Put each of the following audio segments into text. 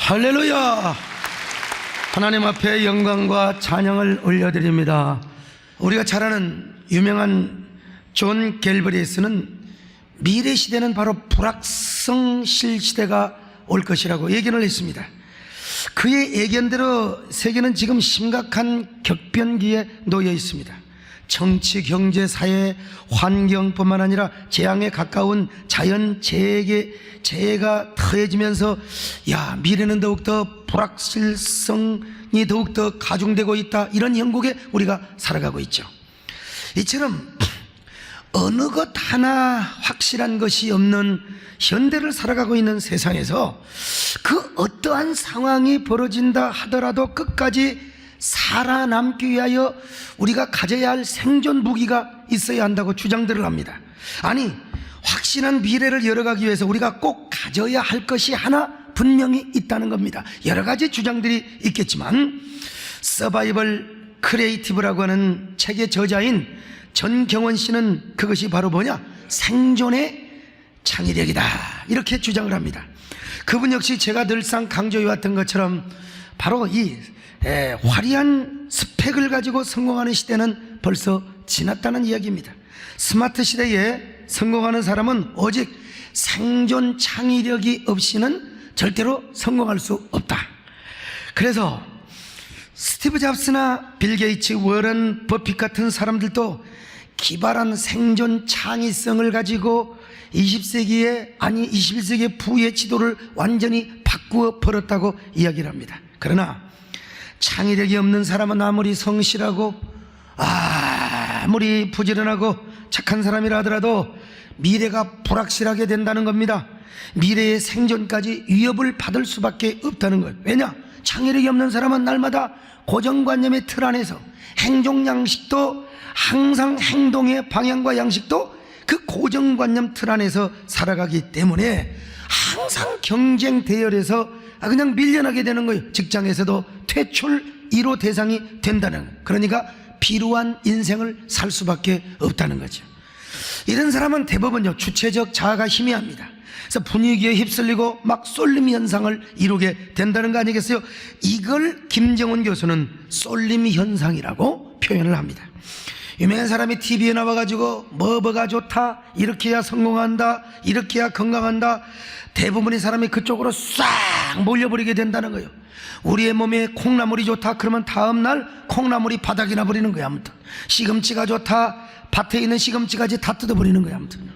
할렐루야! 하나님 앞에 영광과 찬양을 올려드립니다. 우리가 잘 아는 유명한 존 갤버리에스는 미래 시대는 바로 불확성실 시대가 올 것이라고 예견을 했습니다. 그의 예견대로 세계는 지금 심각한 격변기에 놓여 있습니다. 정치, 경제, 사회, 환경뿐만 아니라 재앙에 가까운 자연 재해가 더해지면서 미래는 더욱더 불확실성이 더욱더 가중되고 있다, 이런 형국에 우리가 살아가고 있죠. 이처럼 어느 것 하나 확실한 것이 없는 현대를 살아가고 있는 세상에서 그 어떠한 상황이 벌어진다 하더라도 끝까지 살아남기 위하여 우리가 가져야 할 생존 무기가 있어야 한다고 주장들을 합니다. 아니, 확실한 미래를 열어가기 위해서 우리가 꼭 가져야 할 것이 하나 분명히 있다는 겁니다. 여러 가지 주장들이 있겠지만 서바이벌 크리에이티브라고 하는 책의 저자인 전경원 씨는 그것이 바로 뭐냐? 생존의 창의력이다, 이렇게 주장을 합니다. 그분 역시 제가 늘상 강조해왔던 것처럼 바로 이 화려한 스펙을 가지고 성공하는 시대는 벌써 지났다는 이야기입니다. 스마트 시대에 성공하는 사람은 오직 생존 창의력이 없이는 절대로 성공할 수 없다. 그래서 스티브 잡스나 빌 게이츠, 워런 버핏 같은 사람들도 기발한 생존 창의성을 가지고 21세기의 부의 지도를 완전히 바꾸어 버렸다고 이야기를 합니다. 그러나 창의력이 없는 사람은 아무리 성실하고 아무리 부지런하고 착한 사람이라 하더라도 미래가 불확실하게 된다는 겁니다. 미래의 생존까지 위협을 받을 수밖에 없다는 것. 왜냐? 창의력이 없는 사람은 날마다 고정관념의 틀 안에서 행동 양식도 항상 행동의 방향과 양식도 그 고정관념 틀 안에서 살아가기 때문에 항상 경쟁 대열에서 그냥 밀려나게 되는 거예요. 직장에서도 퇴출 1호 대상이 된다는 거예요. 그러니까 비루한 인생을 살 수밖에 없다는 거죠. 이런 사람은 대부분요 주체적 자아가 희미합니다. 그래서 분위기에 휩쓸리고 막 쏠림 현상을 이루게 된다는 거 아니겠어요? 이걸 김정은 교수는 쏠림 현상이라고 표현을 합니다. 유명한 사람이 TV에 나와가지고 뭐가 좋다, 이렇게 해야 성공한다, 이렇게 해야 건강한다, 대부분의 사람이 그쪽으로 싹 몰려버리게 된다는 거예요. 우리의 몸에 콩나물이 좋다 그러면 다음날 콩나물이 바닥이나 버리는 거야. 아무튼 시금치가 좋다, 밭에 있는 시금치까지 다 뜯어버리는 거야. 아무튼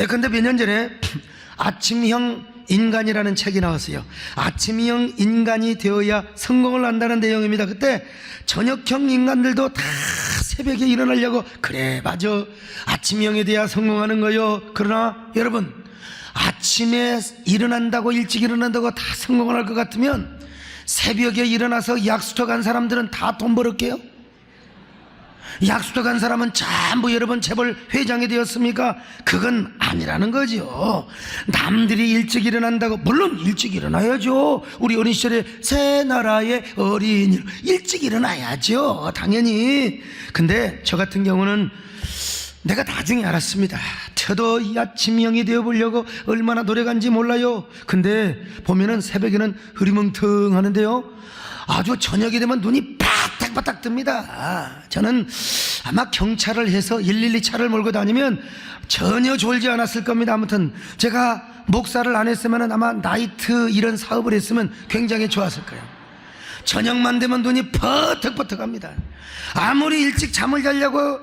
근데 몇 년 전에 아침형 인간이라는 책이 나왔어요. 아침형 인간이 되어야 성공을 한다는 내용입니다. 그때 저녁형 인간들도 다 새벽에 일어나려고, 그래 맞아, 아침형에 돼야 성공하는 거요. 그러나 여러분, 아침에 일어난다고, 일찍 일어난다고 다 성공을 할 것 같으면 새벽에 일어나서 약수터 간 사람들은 다 돈 벌었게요? 약수터 간 사람은 전부 여러분 재벌 회장이 되었습니까? 그건 아니라는 거죠. 남들이 일찍 일어난다고, 물론 일찍 일어나야죠. 우리 어린 시절에 새 나라의 어린이 일찍 일어나야죠, 당연히. 근데 저 같은 경우는 내가 나중에 알았습니다. 저도 이 아침형이 되어보려고 얼마나 노력한지 몰라요. 근데 보면은 새벽에는 흐리멍텅 하는데요, 아주 저녁이 되면 눈이 바닥바닥 뜹니다. 저는 아마 경찰을 해서 112 차를 몰고 다니면 전혀 졸지 않았을 겁니다. 아무튼 제가 목사를 안 했으면 아마 나이트 이런 사업을 했으면 굉장히 좋았을 거예요. 저녁만 되면 눈이 퍼뜩퍼뜩합니다. 아무리 일찍 잠을 자려고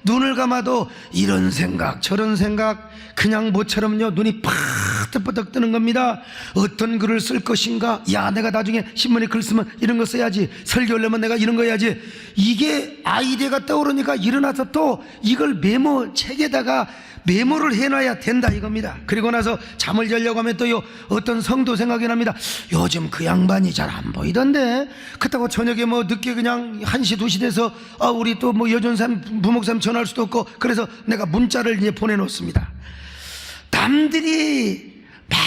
눈을 감아도 이런 생각 저런 생각, 그냥 모처럼요 눈이 퍼뜩퍼뜩 뜨는 겁니다. 어떤 글을 쓸 것인가, 야 내가 나중에 신문에 글 쓰면 이런 거 써야지, 설교하려면 내가 이런 거 해야지, 이게 아이디어가 떠오르니까 일어나서 또 이걸 메모책에다가 메모를 해놔야 된다 이겁니다. 그리고 나서 잠을 자려고 하면 또요 어떤 성도 생각이 납니다. 요즘 그 양반이 잘 안 보이던데, 그렇다고 저녁에 뭐 늦게 그냥 1시 2시 돼서 우리 또 뭐 여전산 부목사님 전화할 수도 없고, 그래서 내가 문자를 이제 보내놓습니다. 남들이 막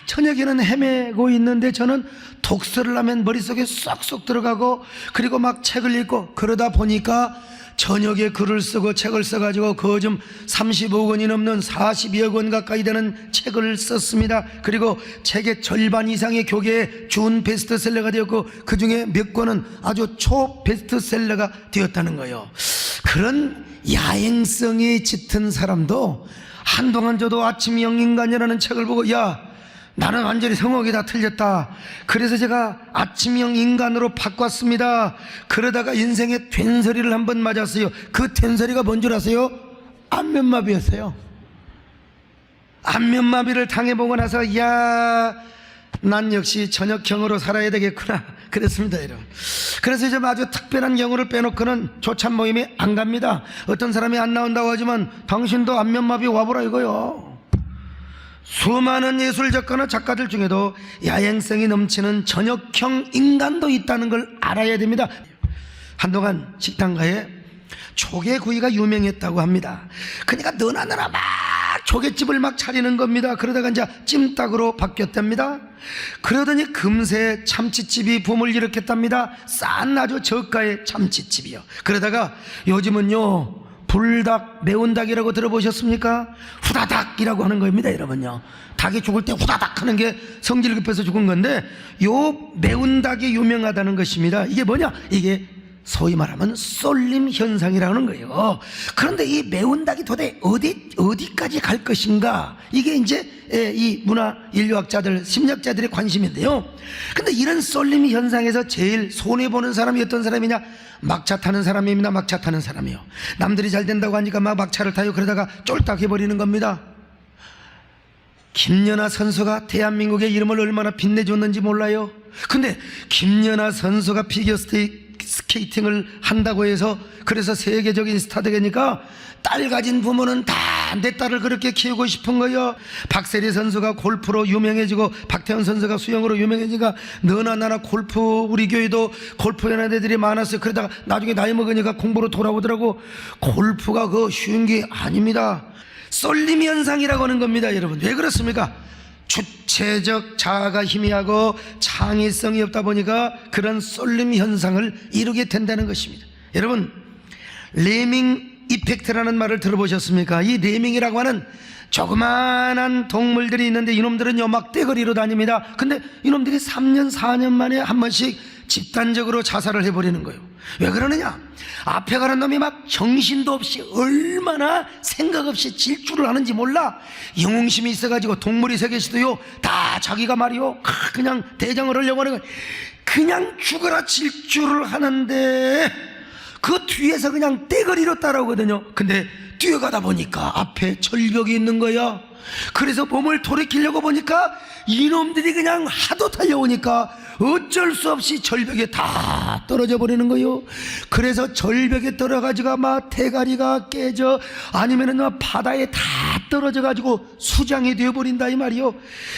저녁에는 헤매고 있는데 저는 독서를 하면 머릿속에 쏙쏙 들어가고, 그리고 막 책을 읽고, 그러다 보니까 저녁에 글을 쓰고 책을 써가지고 거좀 30억 원이 넘는 42억 원 가까이 되는 책을 썼습니다. 그리고 책의 절반 이상의 교계에 준 베스트셀러가 되었고, 그 중에 몇 권은 아주 초 베스트셀러가 되었다는 거예요. 그런 야행성이 짙은 사람도 한동안 저도 아침형 인간이라는 책을 보고, 야 나는 완전히 성역이 다 틀렸다, 그래서 제가 아침형 인간으로 바꿨습니다. 그러다가 인생에 된소리를 한번 맞았어요. 그 된소리가 뭔 줄 아세요? 안면마비였어요. 안면마비를 당해보고 나서 야 난 역시 저녁형으로 살아야 되겠구나 그랬습니다, 여러분. 그래서 이제 아주 특별한 경우를 빼놓고는 조찬 모임에 안 갑니다. 어떤 사람이 안 나온다고 하지만 당신도 안면마비 와보라 이거요. 수많은 예술작가나 작가들 중에도 야행성이 넘치는 저녁형 인간도 있다는 걸 알아야 됩니다. 한동안 식당가에 조개구이가 유명했다고 합니다. 그러니까 너나 막 조개집을 막 차리는 겁니다. 그러다가 이제 찜닭으로 바뀌었답니다. 그러더니 금세 참치집이 붐을 일으켰답니다. 싼 아주 저가의 참치집이요. 그러다가 요즘은요 불닭, 매운 닭이라고 들어보셨습니까? 후다닥이라고 하는 겁니다, 여러분요. 닭이 죽을 때 후다닥 하는 게 성질 급해서 죽은 건데, 요 매운 닭이 유명하다는 것입니다. 이게 뭐냐? 이게 소위 말하면 쏠림 현상이라는 거예요. 그런데 이 매운 닭이 도대체 어디까지 갈 것인가? 이게 이제 이 문화 인류학자들, 심리학자들의 관심인데요. 근데 이런 쏠림 현상에서 제일 손해보는 사람이 어떤 사람이냐? 막차 타는 사람입니다. 막차 타는 사람이요. 남들이 잘 된다고 하니까 막 막차를 타요. 그러다가 쫄딱 해버리는 겁니다. 김연아 선수가 대한민국의 이름을 얼마나 빛내줬는지 몰라요. 근데 김연아 선수가 피겨스케이팅을 한다고 해서 그래서 세계적인 스타 되니까 딸 가진 부모는 다 내 딸을 그렇게 키우고 싶은 거예요. 박세리 선수가 골프로 유명해지고 박태환 선수가 수영으로 유명해지니까 너나 나나 골프, 우리 교회도 골프 연예대들이 많았어요. 그러다가 나중에 나이 먹으니까 공부로 돌아오더라고. 골프가 그 쉬운 게 아닙니다. 쏠림 현상이라고 하는 겁니다, 여러분. 왜 그렇습니까? 주체적 자아가 희미하고 창의성이 없다 보니까 그런 쏠림 현상을 이루게 된다는 것입니다. 여러분, 레밍 이펙트라는 말을 들어보셨습니까? 이 레밍이라고 하는 조그만한 동물들이 있는데 이놈들은요 막 떼거리로 다닙니다. 근데 이놈들이 3년 4년 만에 한 번씩 집단적으로 자살을 해버리는 거예요. 왜 그러느냐? 앞에 가는 놈이 막 정신도 없이 얼마나 생각 없이 질주를 하는지 몰라. 영웅심이 있어가지고 동물이 세계시도요 다 자기가 말이요 그냥 대장을 하려고 하는 거예요. 그냥 죽어라 질주를 하는데 그 뒤에서 그냥 떼거리로 따라오거든요. 근데 뛰어가다 보니까 앞에 절벽이 있는 거야. 그래서 몸을 돌이키려고 보니까 이놈들이 그냥 하도 달려오니까 어쩔 수 없이 절벽에 다 떨어져 버리는 거요. 그래서 절벽에 떨어가지고 막 대가리가 깨져 아니면은 막 바다에 다 떨어져 가지고 수장이 되어버린다 이 말이요.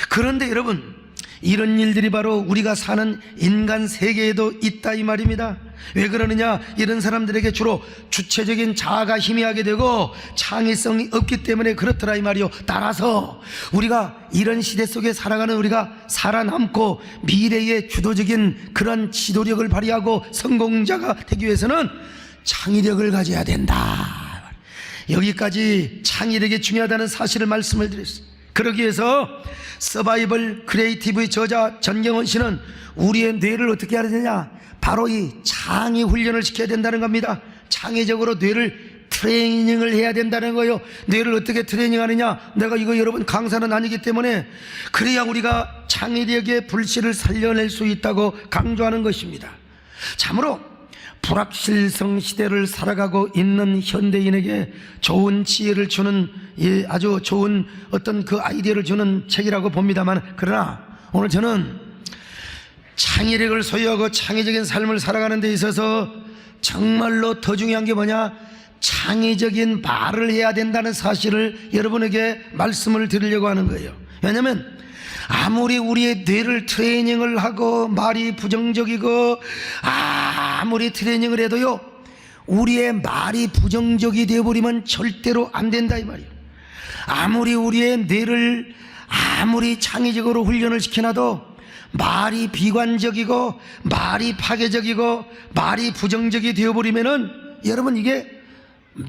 그런데 여러분, 이런 일들이 바로 우리가 사는 인간 세계에도 있다 이 말입니다. 왜 그러느냐? 이런 사람들에게 주로 주체적인 자아가 희미하게 되고 창의성이 없기 때문에 그렇더라 이 말이요. 따라서 우리가 이런 시대 속에 살아가는 우리가 살아남고 미래의 주도적인 그런 지도력을 발휘하고 성공자가 되기 위해서는 창의력을 가져야 된다. 여기까지 창의력이 중요하다는 사실을 말씀을 드렸습니다. 그러기 위해서 서바이벌 크리에이티브의 저자 전경원 씨는 우리의 뇌를 어떻게 해야 되냐? 바로 이 창의 훈련을 시켜야 된다는 겁니다. 창의적으로 뇌를 트레이닝을 해야 된다는 거예요. 뇌를 어떻게 트레이닝하느냐? 내가 이거 여러분 강사는 아니기 때문에 그래야 우리가 창의력의 불씨를 살려낼 수 있다고 강조하는 것입니다. 참으로 불확실성 시대를 살아가고 있는 현대인에게 좋은 지혜를 주는 아주 좋은 어떤 그 아이디어를 주는 책이라고 봅니다만, 그러나 오늘 저는 창의력을 소유하고 창의적인 삶을 살아가는 데 있어서 정말로 더 중요한 게 뭐냐? 창의적인 말을 해야 된다는 사실을 여러분에게 말씀을 드리려고 하는 거예요. 왜냐하면 아무리 우리의 뇌를 트레이닝을 하고 말이 부정적이고 아무리 트레이닝을 해도요 우리의 말이 부정적이 되어버리면 절대로 안 된다 이 말이에요. 아무리 우리의 뇌를 아무리 창의적으로 훈련을 시켜놔도 말이 비관적이고 말이 파괴적이고 말이 부정적이 되어버리면은 여러분 이게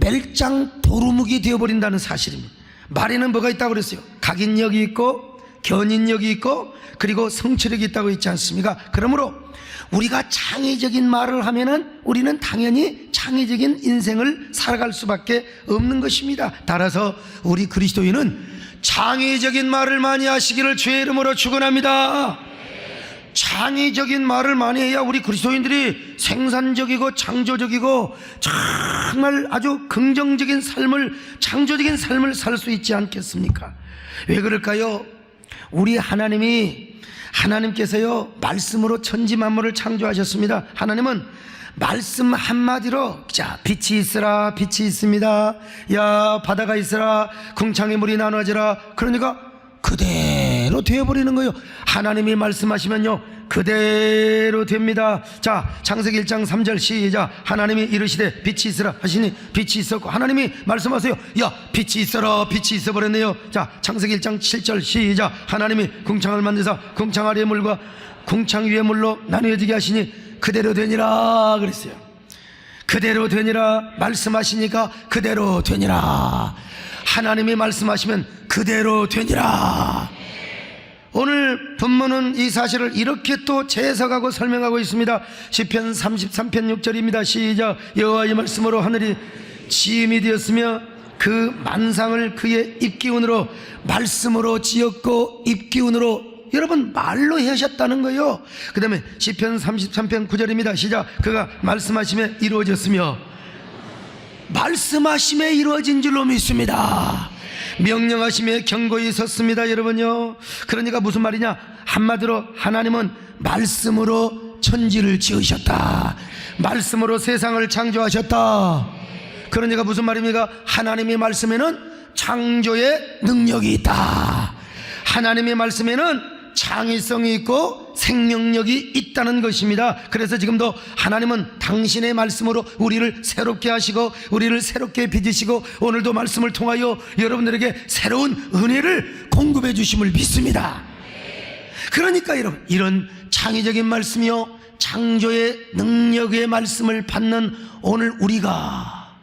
멜장 도루묵이 되어버린다는 사실입니다. 말에는 뭐가 있다고 그랬어요? 각인력이 있고 견인력이 있고 그리고 성취력이 있다고 있지 않습니까? 그러므로 우리가 창의적인 말을 하면은 우리는 당연히 창의적인 인생을 살아갈 수밖에 없는 것입니다. 따라서 우리 그리스도인은 창의적인 말을 많이 하시기를 주의 이름으로 축원합니다. 창의적인 말을 많이 해야 우리 그리스도인들이 생산적이고 창조적이고 정말 아주 긍정적인 삶을, 창조적인 삶을 살 수 있지 않겠습니까? 왜 그럴까요? 우리 하나님께서요 말씀으로 천지 만물을 창조하셨습니다. 하나님은 말씀 한마디로 자 빛이 있으라 빛이 있습니다. 야 바다가 있으라 궁창의 물이 나눠지라. 그러니까 그대로 되어버리는 거예요. 하나님이 말씀하시면요 그대로 됩니다. 자 창세기 1장 3절 시작. 하나님이 이르시되 빛이 있으라 하시니 빛이 있었고 하나님이 말씀하세요. 야 빛이 있어라 빛이 있어버렸네요. 자 창세기 1장 7절 시작. 하나님이 궁창을 만드사 궁창 아래의 물과 궁창 위의 물로 나누어지게 하시니 그대로 되니라 그랬어요. 그대로 되니라 말씀하시니까 그대로 되니라. 하나님이 말씀하시면 그대로 되니라. 오늘 본문은 이 사실을 이렇게 또 재해석하고 설명하고 있습니다. 시편 33편 6절입니다. 시작. 여호와의 말씀으로 하늘이 지음이 되었으며 그 만상을 그의 입기운으로 말씀으로 지었고 입기운으로 여러분 말로 하셨다는 거예요. 그 다음에 시편 33편 9절입니다. 시작. 그가 말씀하심에 이루어졌으며 말씀하심에 이루어진 줄로 믿습니다. 명령하심에 경고히 섰습니다. 여러분요 그러니까 무슨 말이냐? 한마디로 하나님은 말씀으로 천지를 지으셨다. 말씀으로 세상을 창조하셨다. 그러니까 무슨 말입니까? 하나님의 말씀에는 창조의 능력이 있다. 하나님의 말씀에는 창의성이 있고 생명력이 있다는 것입니다. 그래서 지금도 하나님은 당신의 말씀으로 우리를 새롭게 하시고 우리를 새롭게 빚으시고 오늘도 말씀을 통하여 여러분들에게 새로운 은혜를 공급해 주심을 믿습니다. 그러니까 여러분 이런 창의적인 말씀이요 창조의 능력의 말씀을 받는 오늘 우리가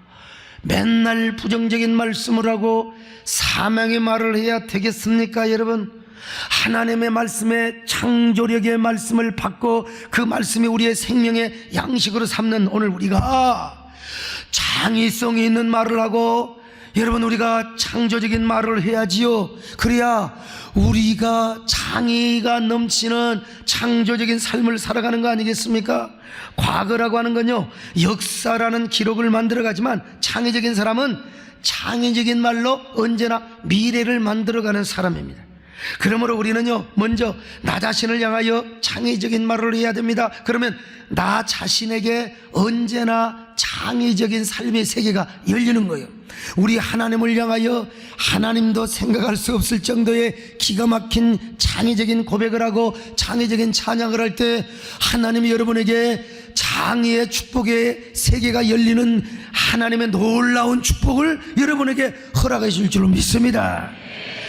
맨날 부정적인 말씀을 하고 사명의 말을 해야 되겠습니까? 여러분, 하나님의 말씀에 창조력의 말씀을 받고 그 말씀이 우리의 생명의 양식으로 삼는 오늘 우리가 창의성이 있는 말을 하고, 여러분, 우리가 창조적인 말을 해야지요. 그래야 우리가 창의가 넘치는 창조적인 삶을 살아가는 거 아니겠습니까? 과거라고 하는 건요, 역사라는 기록을 만들어가지만 창의적인 사람은 창의적인 말로 언제나 미래를 만들어가는 사람입니다. 그러므로 우리는요, 먼저 나 자신을 향하여 창의적인 말을 해야 됩니다. 그러면 나 자신에게 언제나 창의적인 삶의 세계가 열리는 거예요. 우리 하나님을 향하여 하나님도 생각할 수 없을 정도의 기가 막힌 창의적인 고백을 하고 창의적인 찬양을 할 때 하나님이 여러분에게 창의의 축복의 세계가 열리는 하나님의 놀라운 축복을 여러분에게 허락해 줄 줄로 믿습니다.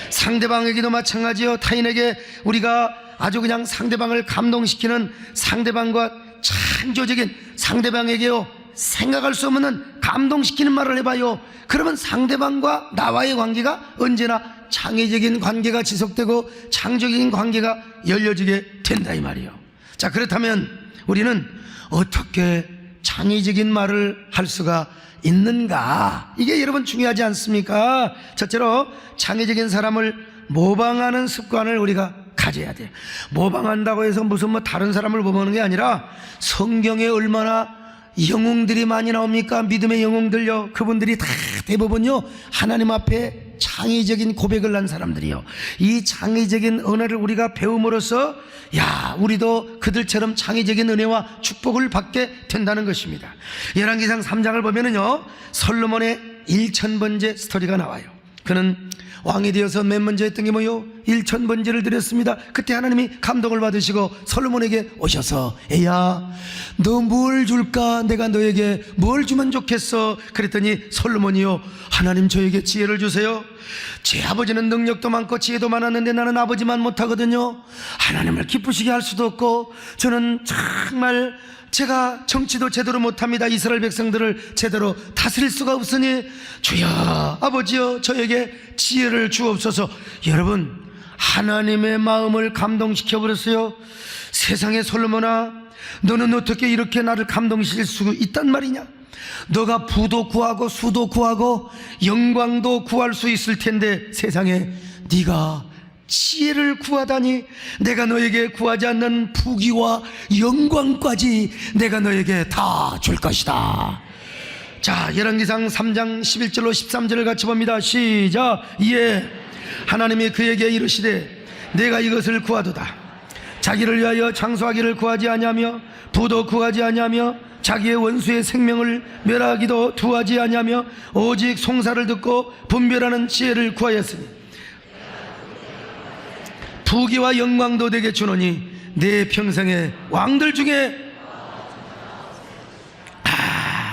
상대방에게도 마찬가지요. 타인에게 우리가 아주 그냥 상대방을 감동시키는 상대방과 창조적인 상대방에게요, 생각할 수 없는 감동시키는 말을 해봐요. 그러면 상대방과 나와의 관계가 언제나 창의적인 관계가 지속되고 창조적인 관계가 열려지게 된다 이 말이에요. 자, 그렇다면 우리는 어떻게 창의적인 말을 할 수가 있는가? 이게 여러분 중요하지 않습니까? 첫째로 창의적인 사람을 모방하는 습관을 우리가 가져야 돼요. 모방한다고 해서 무슨 다른 사람을 모방하는 게 아니라 성경에 얼마나 영웅들이 많이 나옵니까? 믿음의 영웅들요. 그분들이 다 대부분요, 하나님 앞에 창의적인 고백을 한 사람들이요. 이 창의적인 언어를 우리가 배움으로써 야, 우리도 그들처럼 창의적인 은혜와 축복을 받게 된다는 것입니다. 열왕기상 3장을 보면은요, 솔로몬의 1000번째 스토리가 나와요. 그는 왕이 되어서 맨 먼저 했던 게 뭐요? 1000번제를 드렸습니다. 그때 하나님이 감동을 받으시고 솔로몬에게 오셔서, 애야, 너 뭘 줄까? 내가 너에게 뭘 주면 좋겠어? 그랬더니 솔로몬이요, 하나님 저에게 지혜를 주세요. 제 아버지는 능력도 많고 지혜도 많았는데 나는 아버지만 못하거든요. 하나님을 기쁘시게 할 수도 없고 저는 정말 제가 정치도 제대로 못합니다. 이스라엘 백성들을 제대로 다스릴 수가 없으니 주여, 아버지여, 저에게 지혜를 주옵소서. 여러분, 하나님의 마음을 감동시켜 버렸어요. 세상의 솔로몬아, 너는 어떻게 이렇게 나를 감동시킬 수 있단 말이냐? 너가 부도 구하고 수도 구하고 영광도 구할 수 있을 텐데 세상에 네가 지혜를 구하다니, 내가 너에게 구하지 않는 부귀와 영광까지 내가 너에게 다 줄 것이다. 자, 열왕기상 3장 11절로 13절을 같이 봅니다. 시작. 이에 하나님이 그에게 이르시되 내가 이것을 구하도다. 자기를 위하여 장수하기를 구하지 아니하며 부도 구하지 아니하며 자기의 원수의 생명을 멸하기도 두하지 아니하며 오직 송사를 듣고 분별하는 지혜를 구하였으니 부귀와 영광도 내게 주노니 내 평생에 왕들 중에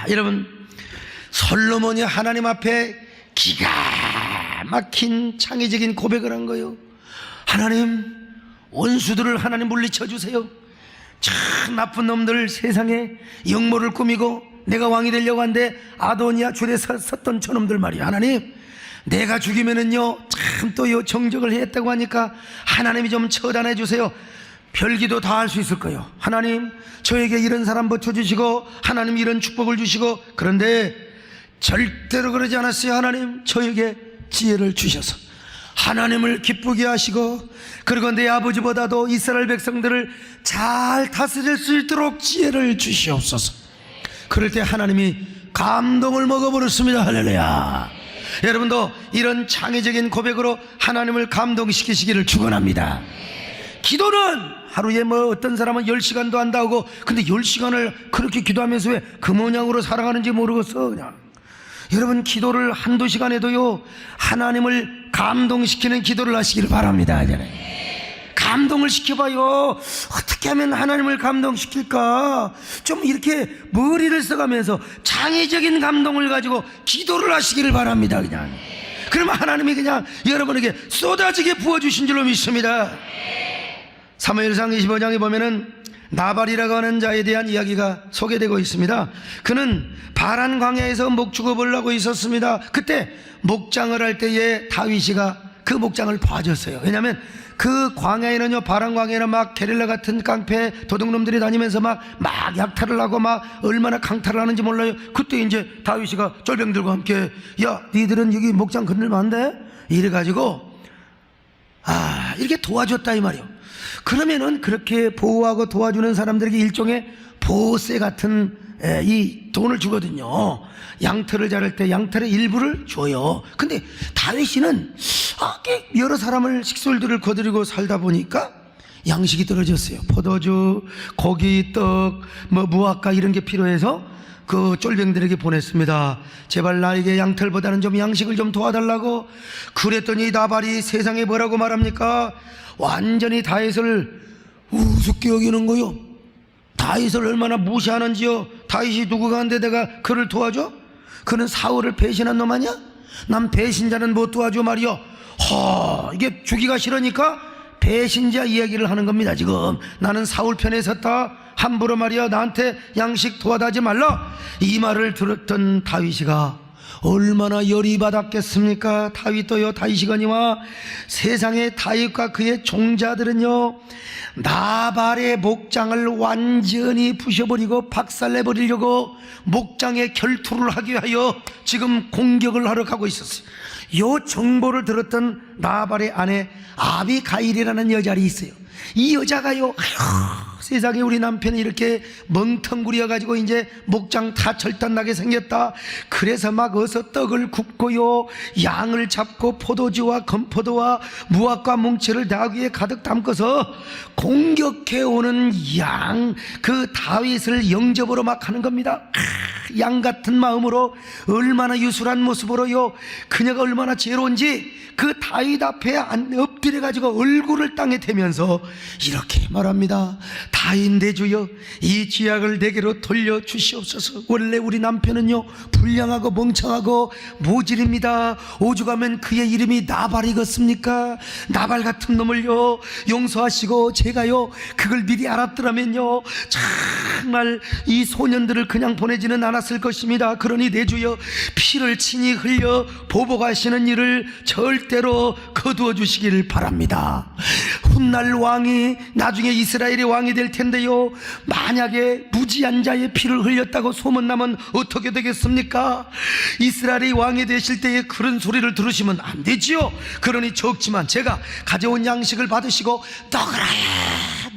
여러분, 솔로몬이 하나님 앞에 기가 막힌 창의적인 고백을 한 거예요. 하나님, 원수들을 하나님 물리쳐 주세요. 참 나쁜 놈들 세상에 영모를 꾸미고 내가 왕이 되려고 하는데 아도니아 줄에 섰던 저놈들 말이야. 하나님, 내가 죽이면은요 참 또 정적을 했다고 하니까 하나님이 좀 처단해 주세요. 별기도 다 할 수 있을 거예요. 하나님, 저에게 이런 사람 붙여주시고 하나님 이런 축복을 주시고, 그런데 절대로 그러지 않았어요. 하나님, 저에게 지혜를 주셔서 하나님을 기쁘게 하시고, 그리고 내 아버지보다도 이스라엘 백성들을 잘 다스릴 수 있도록 지혜를 주시옵소서. 그럴 때 하나님이 감동을 먹어버렸습니다. 할렐루야. 여러분도 이런 창의적인 고백으로 하나님을 감동시키시기를 축원합니다. 기도는 하루에 어떤 사람은 10시간도 한다고, 근데 10시간을 그렇게 기도하면서 왜 그 모양으로 살아가는지 모르겠어. 그냥 여러분, 기도를 한두 시간 해도요 하나님을 감동시키는 기도를 하시기를 바랍니다. 감동을 시켜봐요. 어떻게 하면 하나님을 감동시킬까? 좀 이렇게 머리를 써가면서 창의적인 감동을 가지고 기도를 하시기를 바랍니다. 그냥 그러면 하나님이 그냥 여러분에게 쏟아지게 부어주신 줄로 믿습니다. 사무엘상 25장에 보면은 나발이라고 하는 자에 대한 이야기가 소개되고 있습니다. 그는 바란 광야에서 목축업을 하고 있었습니다. 그때 목장을 할 때에 다윗이가 그 목장을 봐줬어요. 왜냐하면 그 광야에는요, 바란 광야에는 막 게릴라 같은 깡패 도둑놈들이 다니면서 막 약탈을 하고 막 얼마나 강탈을 하는지 몰라요. 그때 이제 다윗이가 쫄병들과 함께, 야, 니들은 여기 목장 건들면 안 돼? 이래가지고 이렇게 도와줬다 이 말이요. 그러면은 그렇게 보호하고 도와주는 사람들에게 일종의 보호세 같은 이 돈을 주거든요. 양털을 자를 때 양털의 일부를 줘요. 근데 다윗이는 여러 사람을 식솔들을 거느리고 살다 보니까 양식이 떨어졌어요. 포도주, 고기, 떡, 무화과 이런 게 필요해서 그 쫄병들에게 보냈습니다. 제발 나에게 양털보다는 좀 양식을 좀 도와달라고. 그랬더니 나발이 세상에 뭐라고 말합니까? 완전히 다윗을 우습게 여기는 거요. 다윗을 얼마나 무시하는지요. 다윗이 누구가 한데 내가 그를 도와줘? 그는 사울을 배신한 놈 아니야? 난 배신자는 못 도와줘 말이요. 이게 주기가 싫으니까 배신자 이야기를 하는 겁니다. 지금 나는 사울 편에 섰다, 함부로 말이야 나한테 양식 도와다지 말라, 이 말을 들었던 다윗이가 얼마나 열이 받았겠습니까? 다윗도요, 다윗이거니와 세상의 다윗과 그의 종자들은요, 나발의 목장을 완전히 부셔버리고 박살내버리려고 목장에 결투를 하기 위하여 지금 공격을 하러 가고 있었어요. 이 정보를 들었던 나발의 아내 아비가일이라는 여자가 있어요. 이 여자가요, 세상에 우리 남편이 이렇게 멍텅구리여가지고 이제 목장 다 절단나게 생겼다. 그래서 막 어서 떡을 굽고요, 양을 잡고 포도주와 건포도와 무화과 뭉치를 나귀에 가득 담고서 공격해오는 양, 그 다윗을 영접으로 막 하는 겁니다. 양 같은 마음으로, 얼마나 유술한 모습으로요, 그녀가 얼마나 지혜로운지 그 다윗 앞에 엎드려가지고 얼굴을 땅에 대면서 이렇게 말합니다. 다윗 내 주여, 이 쥐약을 내게로 돌려주시옵소서. 원래 우리 남편은요, 불량하고 멍청하고 모질입니다. 오죽하면 그의 이름이 나발이겠습니까? 나발 같은 놈을요 용서하시고, 제가요 그걸 미리 알았더라면요 정말 이 소년들을 그냥 보내지는 않았을 것입니다. 그러니 내 주여, 피를 친히 흘려 보복하시는 일을 절대로 거두어 주시길 바랍니다. 훗날 왕이 나중에 이스라엘의 왕이 될 텐데요, 만약에 무지한 자의 피를 흘렸다고 소문나면 어떻게 되겠습니까? 이스라엘의 왕이 되실 때에 그런 소리를 들으시면 안 되지요. 그러니 적지만 제가 가져온 양식을 받으시고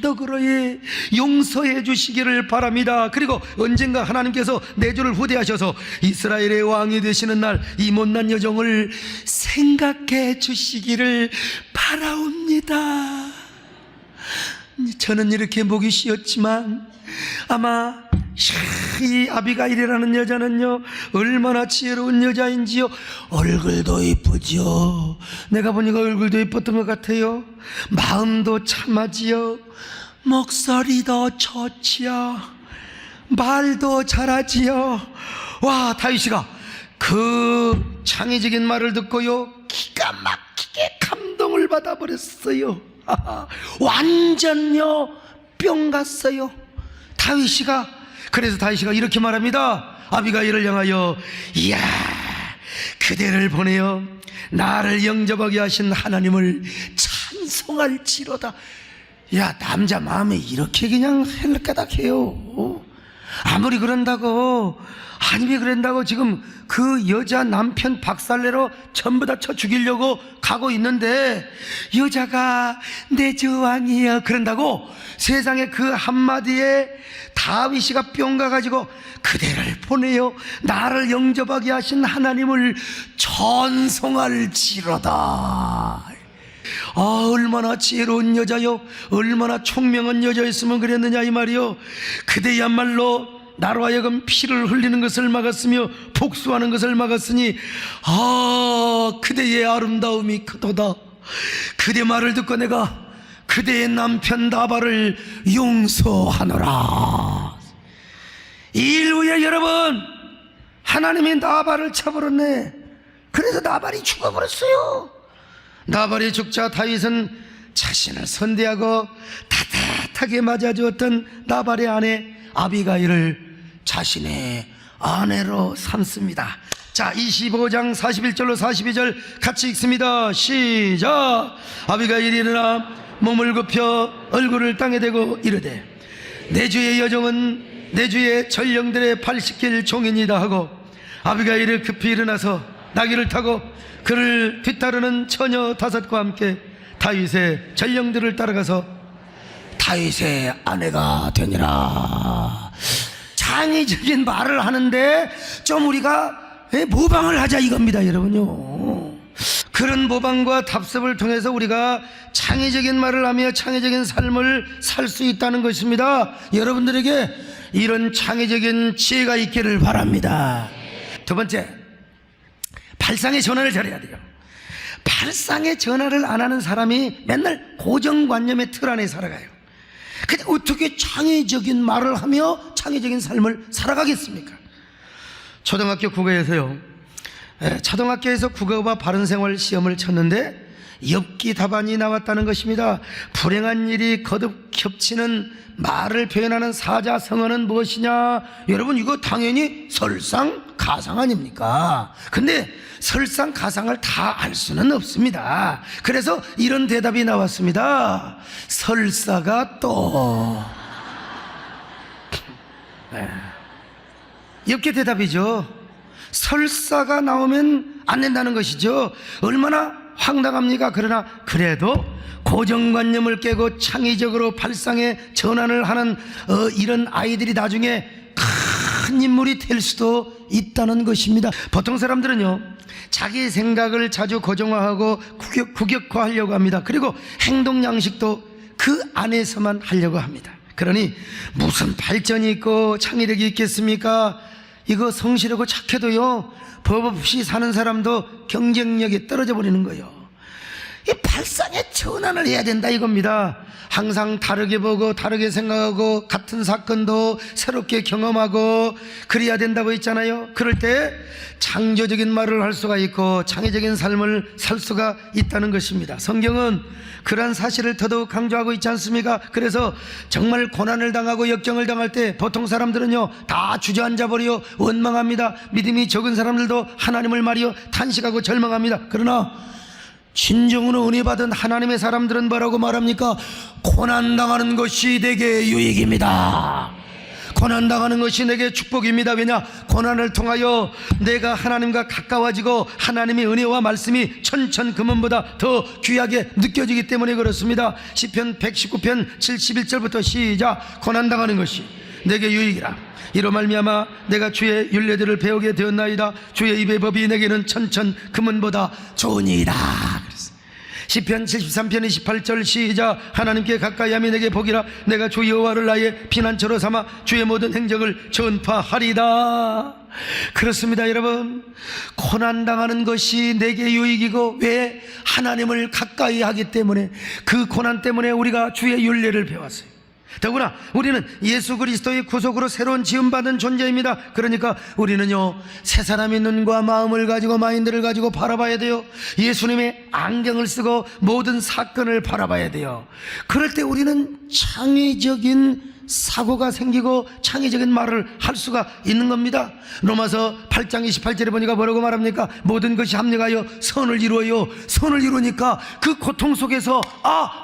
너그러이 용서해 주시기를 바랍니다. 그리고 언젠가 하나님께서 내 주를 후대하셔서 이스라엘의 왕이 되시는 날 이 못난 여정을 생각해 주시기를 바라옵니다. 저는 이렇게 목이 쉬었지만 아마 이 아비가일이라는 여자는요 얼마나 지혜로운 여자인지요. 얼굴도 이쁘죠. 내가 보니까 얼굴도 이뻤던 것 같아요. 마음도 참하지요. 목소리도 좋지요. 말도 잘하지요. 와, 다윗이가 그 창의적인 말을 듣고요 기가 막히게 감동을 받아버렸어요. 완전요 뿅 갔어요 다윗이가. 그래서 다윗이가 이렇게 말합니다. 아비가일을 향하여, 이야, 그대를 보내어 나를 영접하게 하신 하나님을 찬송할지로다. 야, 남자 마음에 이렇게 그냥 헬까닥해요. 아무리 그런다고, 아니면 그런다고 지금 그 여자 남편 박살내러 전부 다 쳐 죽이려고 가고 있는데, 여자가 내 주 왕이여 그런다고 세상에 그 한마디에 다윗이가 뿅 가가지고 그대를 보내어 나를 영접하게 하신 하나님을 찬송할지로다. 얼마나 지혜로운 여자요, 얼마나 총명한 여자였으면 그랬느냐 이 말이요. 그대야말로 나로 하여금 피를 흘리는 것을 막았으며 복수하는 것을 막았으니 그대의 아름다움이 크도다. 그대 말을 듣고 내가 그대의 남편 나발을 용서하노라. 일 후에 여러분, 하나님이 나발을 쳐버렸네. 그래서 나발이 죽어버렸어요. 나발이 죽자 다윗은 자신을 선대하고 따뜻하게 맞아주었던 나발의 아내 아비가일을 자신의 아내로 삼습니다. 자, 25장 41절로 42절 같이 읽습니다. 시작. 아비가일이 일어나 몸을 굽혀 얼굴을 땅에 대고 이르되 내 주의 여종은 내 주의 전령들의 발 씻길 종이니이다 하고 아비가일이 급히 일어나서 나귀를 타고 그를 뒤따르는 처녀 5과 함께 다윗의 전령들을 따라가서 다윗의 아내가 되니라. 창의적인 말을 하는데 좀 우리가 모방을 하자 이겁니다, 여러분요. 그런 모방과 답습을 통해서 우리가 창의적인 말을 하며 창의적인 삶을 살 수 있다는 것입니다. 여러분들에게 이런 창의적인 지혜가 있기를 바랍니다. 두 번째, 발상의 전환을 잘해야 돼요. 발상의 전환을 안 하는 사람이 맨날 고정관념의 틀 안에 살아가요. 근데 어떻게 창의적인 말을 하며 창의적인 삶을 살아가겠습니까? 초등학교 국어에서요, 초등학교에서 국어와 바른생활 시험을 쳤는데 엽기 답안이 나왔다는 것입니다. 불행한 일이 거듭 겹치는 말을 표현하는 사자성어는 무엇이냐? 여러분, 이거 당연히 설상가상 아닙니까? 근데 설상가상을 다 알 수는 없습니다. 그래서 이런 대답이 나왔습니다. 설사가 또 엽기 대답이죠. 설사가 나오면 안 된다는 것이죠. 얼마나 황당합니까? 그러나 그래도 고정관념을 깨고 창의적으로 발상의 전환을 하는 이런 아이들이 나중에 큰 인물이 될 수도 있다는 것입니다. 보통 사람들은요, 자기 생각을 자주 고정화하고 국역화하려고 합니다. 그리고 행동 양식도 그 안에서만 하려고 합니다. 그러니 무슨 발전이 있고 창의력이 있겠습니까? 이거 성실하고 착해도요, 법 없이 사는 사람도 경쟁력이 떨어져 버리는 거예요. 이 발상의 전환을 해야 된다 이겁니다. 항상 다르게 보고 다르게 생각하고 같은 사건도 새롭게 경험하고 그래야 된다고 했잖아요. 그럴 때 창조적인 말을 할 수가 있고 창의적인 삶을 살 수가 있다는 것입니다. 성경은 그러한 사실을 더더욱 강조하고 있지 않습니까? 그래서 정말 고난을 당하고 역경을 당할 때 보통 사람들은요, 다 주저앉아 버려 원망합니다. 믿음이 적은 사람들도 하나님을 말이요 탄식하고 절망합니다. 그러나 진정으로 은혜 받은 하나님의 사람들은 뭐라고 말합니까? 고난당하는 것이 내게 유익입니다. 고난당하는 것이 내게 축복입니다. 왜냐? 고난을 통하여 내가 하나님과 가까워지고 하나님의 은혜와 말씀이 천천금원보다 더 귀하게 느껴지기 때문에 그렇습니다. 시편 119편 71절부터 시작. 고난당하는 것이 내게 유익이라. 이로 말미암아 내가 주의 율례들을 배우게 되었나이다. 주의 입의 법이 내게는 천천금원보다 좋으니이다. 시편 73편 28절 시작. 하나님께 가까이함이 내게 복이라. 내가 주 여호와를 나의 피난처로 삼아 주의 모든 행적을 전파하리다. 그렇습니다, 여러분. 고난당하는 것이 내게 유익이고, 왜? 하나님을 가까이 하기 때문에. 그 고난 때문에 우리가 주의 율례를 배웠어요. 더구나 우리는 예수 그리스도의 구속으로 새로운 지음받은 존재입니다. 그러니까 우리는요, 새 사람의 눈과 마음을 가지고 마인드를 가지고 바라봐야 돼요. 예수님의 안경을 쓰고 모든 사건을 바라봐야 돼요. 그럴 때 우리는 창의적인 사고가 생기고 창의적인 말을 할 수가 있는 겁니다. 로마서 8장 28절에 보니까 뭐라고 말합니까? 모든 것이 합력하여 선을 이루어요. 선을 이루니까 그 고통 속에서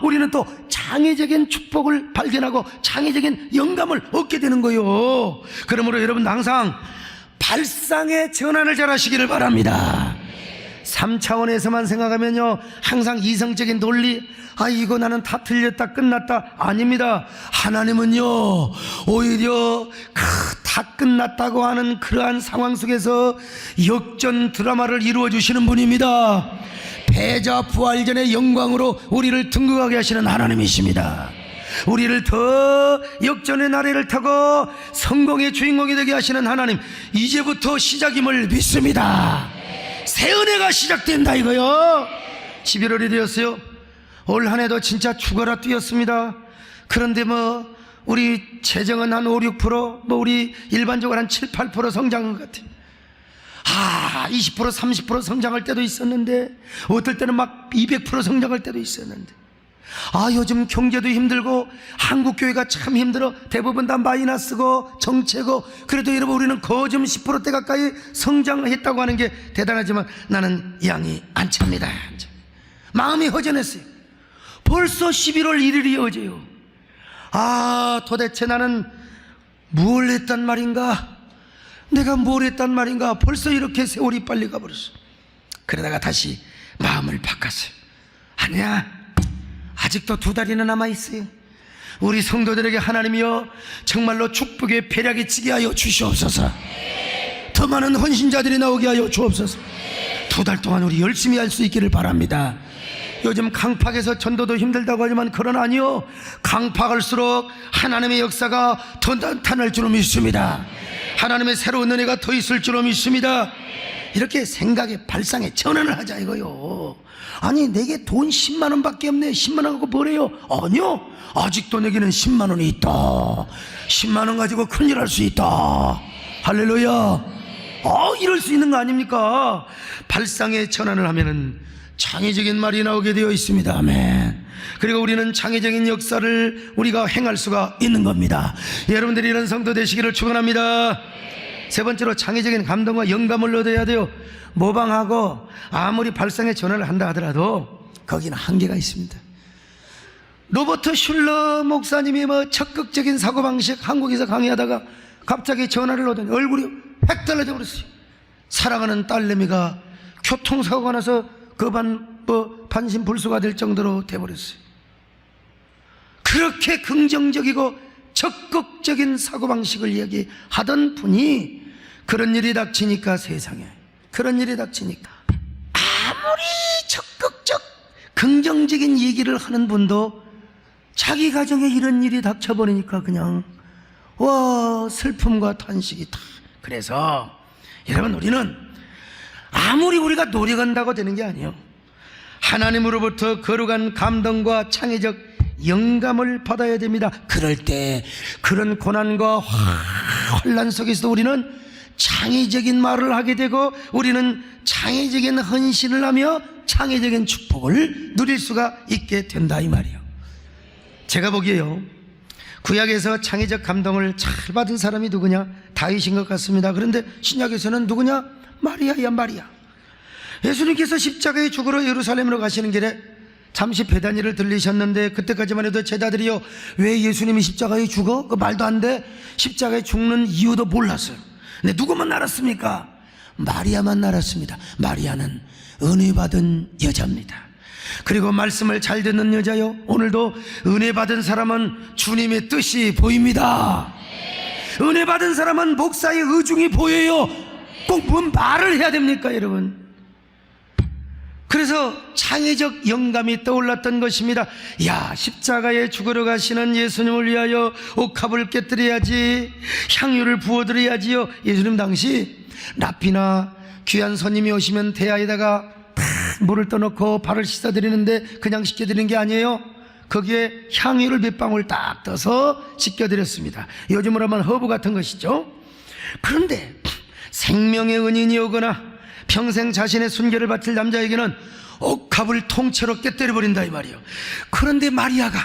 우리는 또 창의적인 축복을 발견하고 창의적인 영감을 얻게 되는 거예요. 그러므로 여러분 항상 발상의 전환을 잘 하시기를 바랍니다. 3차원에서만 생각하면요, 항상 이성적인 논리, 이거 나는 다 틀렸다 끝났다, 아닙니다. 하나님은요, 오히려 다 끝났다고 하는 그러한 상황 속에서 역전 드라마를 이루어 주시는 분입니다. 패자 부활전의 영광으로 우리를 등극하게 하시는 하나님이십니다. 우리를 더 역전의 나래를 타고 성공의 주인공이 되게 하시는 하나님, 이제부터 시작임을 믿습니다. 새 은혜가 시작된다 이거요. 11월이 되었어요. 올 한 해도 진짜 죽어라 뛰었습니다. 그런데 우리 재정은 한 5, 6%, 우리 일반적으로 한 7, 8% 성장한 것 같아요. 20%, 30% 성장할 때도 있었는데, 어떨 때는 막 200% 성장할 때도 있었는데, 요즘 경제도 힘들고 한국교회가 참 힘들어. 대부분 다 마이너스고 정체고. 그래도 여러분 우리는 거점 10%대 가까이 성장했다고 하는 게 대단하지만 나는 양이 안 찹니다. 마음이 허전했어요. 벌써 11월 1일이 어제요. 도대체 나는 뭘 했단 말인가? 내가 뭘 했단 말인가? 벌써 이렇게 세월이 빨리 가버렸어. 그러다가 다시 마음을 바꿨어요. 아니야, 아직도 2달이나 남아있어요. 우리 성도들에게 하나님이여 정말로 축복의 배락이 치게 하여 주시옵소서. 더 많은 헌신자들이 나오게 하여 주옵소서. 2달 동안 우리 열심히 할 수 있기를 바랍니다. 요즘 강팍에서 전도도 힘들다고 하지만 그런 아니요, 강팍할수록 하나님의 역사가 더 나타날 줄로 믿습니다. 하나님의 새로운 은혜가 더 있을 줄로 믿습니다. 이렇게 생각에 발상에 전환을 하자 이거요. 아니 내게 돈 10만 원밖에 없네, 10만 원 갖고 뭐래요? 아니요, 아직도 내게는 10만 원이 있다. 10만 원 가지고 큰일 할 수 있다. 할렐루야. 이럴 수 있는 거 아닙니까? 발상에 전환을 하면은 창의적인 말이 나오게 되어 있습니다. 아멘. 그리고 우리는 창의적인 역사를 우리가 행할 수가 있는 겁니다. 여러분들이 이런 성도 되시기를 축원합니다. 세 번째로 창의적인 감동과 영감을 얻어야 돼요. 모방하고 아무리 발상의 전환을 한다 하더라도 거기는 한계가 있습니다. 로버트 슐러 목사님이 적극적인 사고방식 한국에서 강의하다가 갑자기 전화를 오더니 얼굴이 획 달라져 버렸어요. 사랑하는 딸내미가 교통사고가 나서 반신불수가 될 정도로 돼버렸어요. 그렇게 긍정적이고 적극적인 사고방식을 이야기하던 분이 그런 일이 닥치니까, 세상에 그런 일이 닥치니까 아무리 적극적 긍정적인 얘기를 하는 분도 자기 가정에 이런 일이 닥쳐버리니까 그냥 슬픔과 탄식이 다. 그래서 여러분 우리는 아무리 우리가 노력한다고 되는 게 아니에요. 하나님으로부터 거룩한 감동과 창의적 영감을 받아야 됩니다. 그럴 때 그런 고난과 혼란 속에서도 우리는 창의적인 말을 하게 되고 우리는 창의적인 헌신을 하며 창의적인 축복을 누릴 수가 있게 된다 이 말이에요. 제가 보기에요, 구약에서 창의적 감동을 잘 받은 사람이 누구냐? 다윗인 것 같습니다. 그런데 신약에서는 누구냐? 마리아야, 마리아. 예수님께서 십자가에 죽으러 예루살렘으로 가시는 길에 잠시 베다니를 들리셨는데, 그때까지만 해도 제자들이요, 왜 예수님이 십자가에 죽어? 그 말도 안 돼. 십자가에 죽는 이유도 몰랐어요. 근데 누구만 알았습니까? 마리아만 알았습니다. 마리아는 은혜 받은 여자입니다. 그리고 말씀을 잘 듣는 여자요, 오늘도 은혜 받은 사람은 주님의 뜻이 보입니다. 은혜 받은 사람은 목사의 의중이 보여요. 꼭 뭔 말을 해야 됩니까 여러분? 그래서 창의적 영감이 떠올랐던 것입니다. 십자가에 죽으러 가시는 예수님을 위하여 옥합을 깨뜨려야지, 향유를 부어드려야지요. 예수님 당시 랍비나 귀한 손님이 오시면 대야에다가 탁 물을 떠놓고 발을 씻어드리는데 그냥 씻겨드리는 게 아니에요. 거기에 향유를 몇 방울 딱 떠서 씻겨드렸습니다. 요즘으로 하면 허브 같은 것이죠. 그런데 생명의 은인이 오거나 평생 자신의 순결을 바칠 남자에게는 옥합을 통째로 깨뜨려버린다 이 말이에요. 그런데 마리아가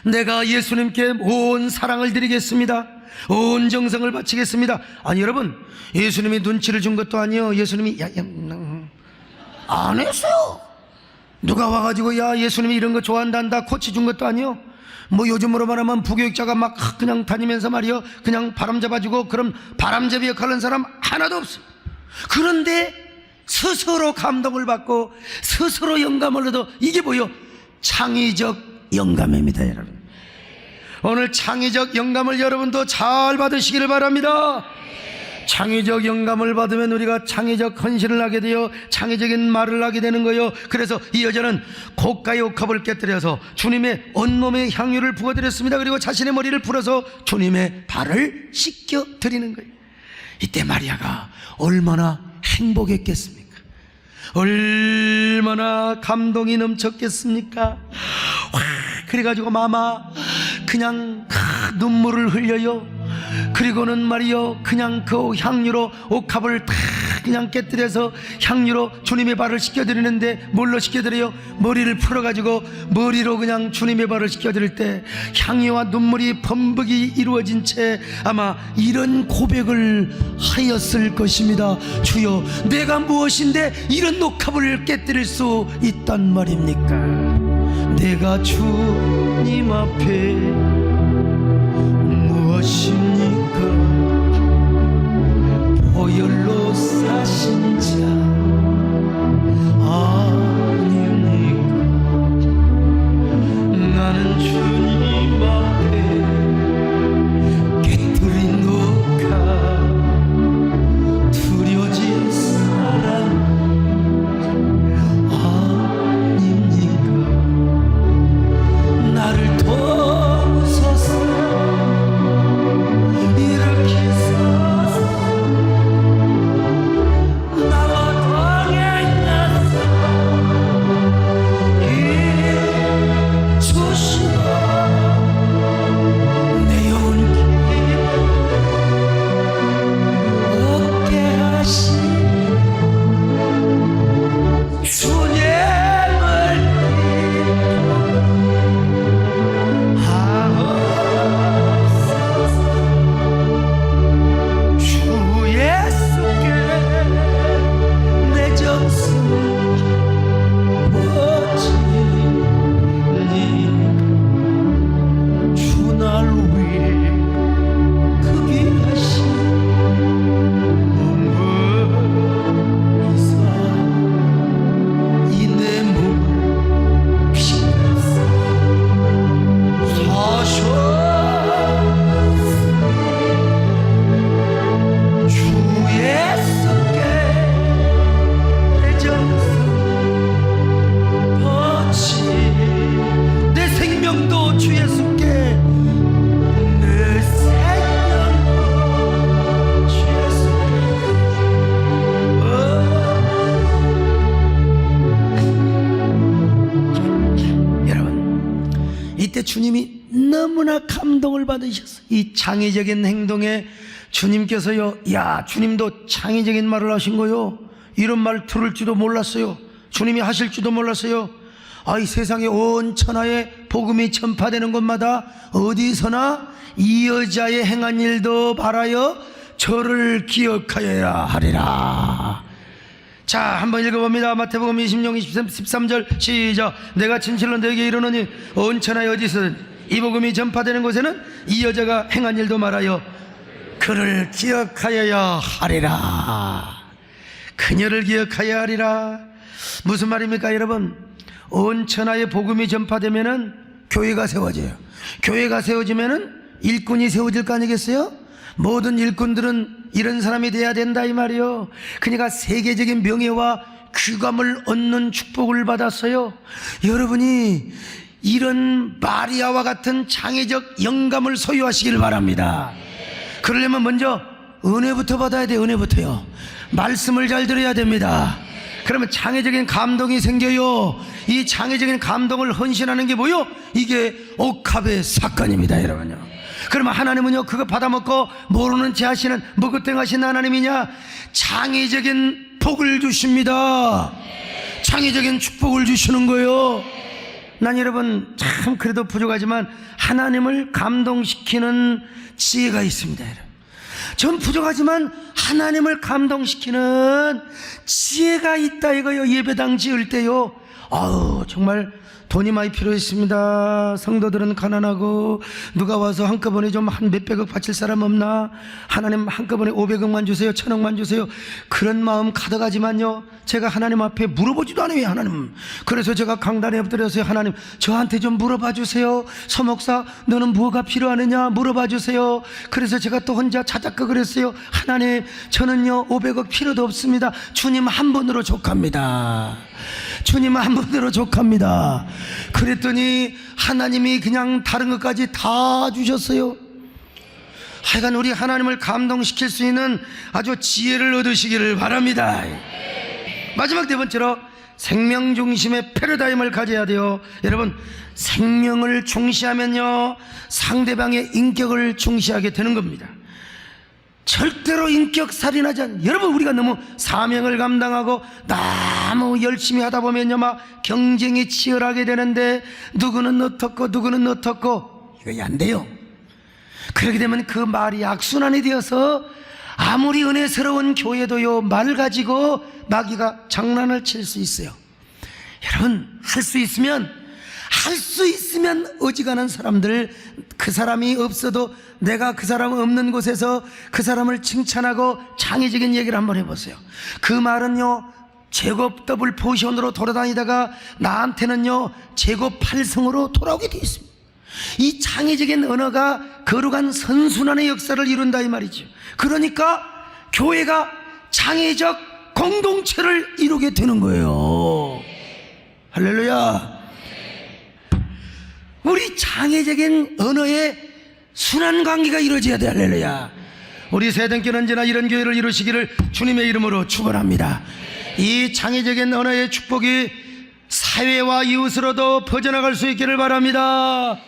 내가 예수님께 온 사랑을 드리겠습니다, 온 정성을 바치겠습니다. 아니 여러분, 예수님이 눈치를 준 것도 아니에요. 예수님이 안 했어요. 누가 와가지고 예수님이 이런 거 좋아한단다 코치 준 것도 아니에요. 요즘으로 말하면 부교육자가 막 그냥 다니면서 말이요, 그냥 바람 잡아주고 그럼 바람잡이 역할을 하는 사람 하나도 없어요. 그런데 스스로 감동을 받고 스스로 영감을 얻어. 이게 뭐요? 창의적 영감입니다 여러분. 오늘 창의적 영감을 여러분도 잘 받으시기를 바랍니다. 창의적 영감을 받으면 우리가 창의적 헌신을 하게 되어 창의적인 말을 하게 되는 거예요. 그래서 이 여자는 고가의 옥합을 깨뜨려서 주님의 온몸에 향유를 부어드렸습니다. 그리고 자신의 머리를 풀어서 주님의 발을 씻겨드리는 거예요. 이때 마리아가 얼마나 행복했겠습니까? 얼마나 감동이 넘쳤겠습니까? 그래가지고 마마 그냥 눈물을 흘려요. 그리고는 말이요, 그냥 그 향유로 옥합을 다 그냥 깨뜨려서 향유로 주님의 발을 씻겨드리는데 뭘로 씻겨드려요? 머리를 풀어가지고 머리로 그냥 주님의 발을 씻겨드릴 때 향유와 눈물이 범벅이 이루어진 채 아마 이런 고백을 하였을 것입니다. 주여, 내가 무엇인데 이런 녹합을 깨뜨릴 수 있단 말입니까? 내가 주님 앞에 무엇입니까? 보혈로 사신 자 아닙니까? 나는 주님 앞에 깨뜨린 녹화 두려진 사람 아닙니까? 나를 도우소서 일으키소서 나와 동행하소 주시고 내 영혼 얻게 하시니 주님을 주 예수께 내 정성 바치니 주 날 위해 크게 하신 몸부이사 이 내 몸 피값 사셨으니 주 예수께 내 정성 바치니 내 생명도 주 예수께 내 생명도 주 예수께 여러분, 이때 주님이 너무나 감동을 받으셨어요. 이 창의적인 행동에 주님께서요, 야, 주님도 창의적인 말을 하신 거요. 이런 말 들을지도 몰랐어요. 주님이 하실 줄도 몰랐어요. 아, 이 세상에 온 천하에 복음이 전파되는 곳마다 어디서나 이 여자의 행한 일도 바라여 저를 기억하여야 하리라. 자, 한번 읽어봅니다. 마태복음 26, 13절 시작. 내가 진실로 너에게 이르노니 온 천하에 어디서든 이 복음이 전파되는 곳에는 이 여자가 행한 일도 말하여 그를 기억하여야 하리라. 그녀를 기억하여야 하리라. 무슨 말입니까 여러분? 온 천하에 복음이 전파되면은 교회가 세워져요. 교회가 세워지면은 일꾼이 세워질 거 아니겠어요? 모든 일꾼들은 이런 사람이 돼야 된다 이 말이요. 그러니까 세계적인 명예와 귀감을 얻는 축복을 받았어요. 여러분이 이런 마리아와 같은 창의적 영감을 소유하시길 바랍니다. 그러려면 먼저 은혜부터 받아야 돼요. 은혜부터요. 말씀을 잘 들어야 됩니다. 그러면 창의적인 감동이 생겨요. 이 창의적인 감동을 헌신하는 게 뭐요? 이게 옥합의 사건입니다 여러분요. 그러면 하나님은요, 그거 받아먹고 모르는 체 하시는 머그땡하신 하나님이냐? 창의적인 복을 주십니다. 창의적인 축복을 주시는 거예요. 난 여러분 참 그래도 부족하지만 하나님을 감동시키는 지혜가 있습니다 여러분. 전 부족하지만 하나님을 감동시키는 지혜가 있다 이거요. 예배당 지을 때요, 아우 정말 돈이 많이 필요했습니다. 성도들은 가난하고 누가 와서 한꺼번에 좀 한 몇백억 바칠 사람 없나? 하나님 한꺼번에 500억만 주세요, 1000억만 주세요. 그런 마음 가득하지만요, 제가 하나님 앞에 물어보지도 않아요 하나님. 그래서 제가 강단에 엎드려서 하나님 저한테 좀 물어봐 주세요. 서목사 너는 뭐가 필요하느냐 물어봐 주세요. 그래서 제가 또 혼자 자작극을 했어요. 하나님 저는요 500억 필요도 없습니다. 주님 한 분으로 족합니다. 주님 한 분으로 족합니다. 그랬더니 하나님이 그냥 다른 것까지 다 주셨어요. 하여간 우리 하나님을 감동시킬 수 있는 아주 지혜를 얻으시기를 바랍니다. 마지막 네 번째로 생명 중심의 패러다임을 가져야 돼요. 여러분, 생명을 중시하면요 상대방의 인격을 중시하게 되는 겁니다. 절대로 인격살인하지 않는, 여러분 우리가 너무 사명을 감당하고 너무 열심히 하다 보면요 막 경쟁이 치열하게 되는데 누구는 어떻고 누구는 어떻고 이거 안 돼요. 그렇게 되면 그 말이 악순환이 되어서 아무리 은혜스러운 교회도요 말 가지고 마귀가 장난을 칠 수 있어요. 여러분 할 수 있으면 어지간한 사람들, 그 사람이 없어도 내가 그 사람 없는 곳에서 그 사람을 칭찬하고 창의적인 얘기를 한번 해보세요. 그 말은요 제곱 더블 포션으로 돌아다니다가 나한테는요 제곱 8성으로 돌아오게 되어 있습니다. 이 창의적인 언어가 거룩한 선순환의 역사를 이룬다 이 말이죠. 그러니까 교회가 창의적 공동체를 이루게 되는 거예요. 할렐루야. 우리 창의적인 언어의 순환 관계가 이루어져야 돼. 할렐루야. 우리 세대교는 언제나 이런 교회를 이루시기를 주님의 이름으로 축원합니다. 이 창의적인 언어의 축복이 사회와 이웃으로도 퍼져나갈 수 있기를 바랍니다.